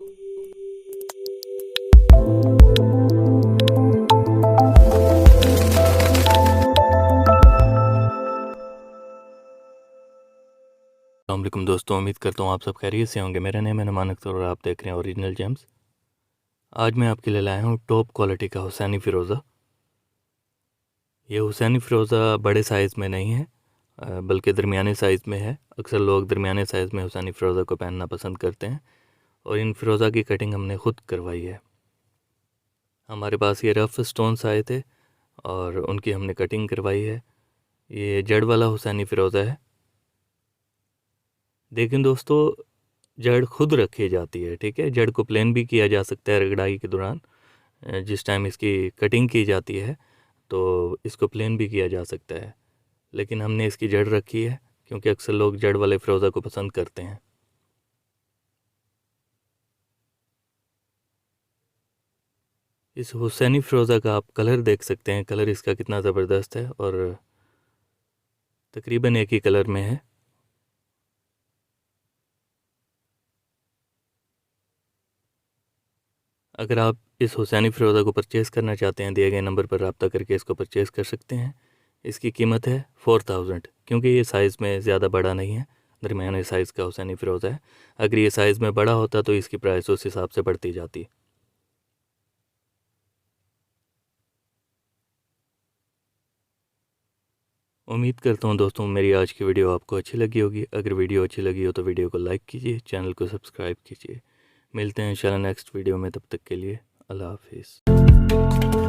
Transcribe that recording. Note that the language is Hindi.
अस्सलामुअलैकुम दोस्तों, उम्मीद करता हूँ आप सब खैरियत से होंगे। मेरा नेम है नुमान अख्तर और आप देख रहे हैं ओरिजिनल जेम्स। आज मैं आपके लिए लाया हूँ टॉप क्वालिटी का हुसैनी फ़िरोज़ा। ये हुसैनी फ़िरोज़ा बड़े साइज़ में नहीं है, बल्कि दरमियाने साइज़ में है। अक्सर लोग दरमियाने साइज़ में हुसैनी फ़िरोज़ा को पहनना पसंद करते हैं और इन फ़िरोज़ा की कटिंग हमने ख़ुद करवाई है। हमारे पास ये रफ़ स्टोन्स आए थे और उनकी हमने कटिंग करवाई है। ये जड़ वाला हुसैनी फ़िरोज़ा है। लेकिन दोस्तों, जड़ खुद रखी जाती है, ठीक है। जड़ को प्लेन भी किया जा सकता है रगड़ाई के दौरान। जिस टाइम इसकी कटिंग की जाती है तो इसको प्लेन भी किया जा सकता है, लेकिन हमने इसकी जड़ रखी है क्योंकि अक्सर लोग जड़ वाले फ़िरोज़ा को पसंद करते हैं। इस हुसैनी फ़िरोज़ा का आप कलर देख सकते हैं, कलर इसका कितना ज़बरदस्त है और तकरीबन एक ही कलर में है। अगर आप इस हुसैनी फ़िरोज़ा को परचेज़ करना चाहते हैं, दिए गए नंबर पर रब्ता करके इसको परचेज़ कर सकते हैं। इसकी कीमत है 4000, क्योंकि ये साइज़ में ज़्यादा बड़ा नहीं है, दरमियाने साइज़ का हुसैनी फ़िरोज़ा है। अगर ये साइज़ में बड़ा होता तो इसकी प्राइस उस हिसाब से बढ़ती जाती। उम्मीद करता हूँ दोस्तों मेरी आज की वीडियो आपको अच्छी लगी होगी। अगर वीडियो अच्छी लगी हो तो वीडियो को लाइक कीजिए, चैनल को सब्सक्राइब कीजिए। मिलते हैं इंशाल्लाह नेक्स्ट वीडियो में, तब तक के लिए अल्लाह हाफिज़।